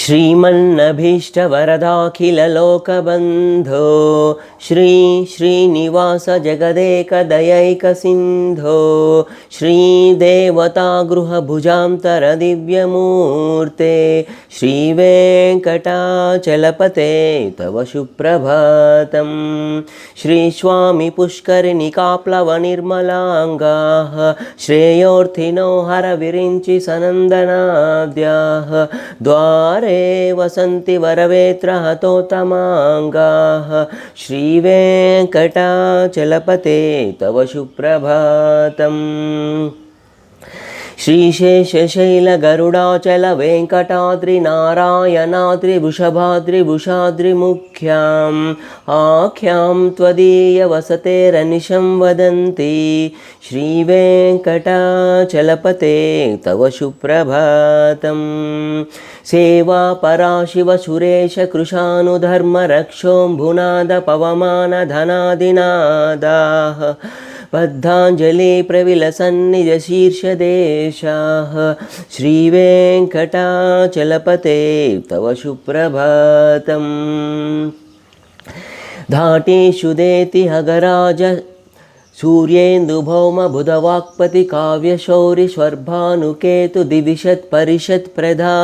श्रीमन्नभीष्टवरदाखिललोकबन्धो श्री श्रीनिवास जगदेकदयैकसिन्धो श्रीदेवतागृहभुजान्तरदिव्यमूर्ते श्रीवेङ्कटाचलपते तव सुप्रभातं। श्रीस्वामी पुष्करिणिकाप्लवनिर्मलाङ्गाः श्रेयोर्थिनो हरविरिञ्चि सनन्दनाद्याः द्वारे वसन्ति वरवेत्रहतोत्तमाङ्गाः श्रीवेङ्कटाचलपते तव सुप्रभातम्। श्रीशेषशैलगरुडाचलवेङ्कटाद्रिनारायणाद्रिवृषभाद्रिभुषाद्रिमुख्याम् आख्यां त्वदीयवसतेरनिशं वदन्ति श्रीवेङ्कटाचलपते तव सुप्रभातम्। सेवा पराशिवसुरेश कृशानुधर्मरक्षोऽम्भुनादपवमानधनादिनादाः बद्धाञ्जलि प्रविलसन्निजशीर्षदेशाः श्रीवेङ्कटाचलपते तव सुप्रभातम्। धाटेषु देति हगराज सूर्येन्दुभौम बुधवाक्पति काव्यशौरि स्वर्भानुकेतु दिविशत् परिषत् प्रधान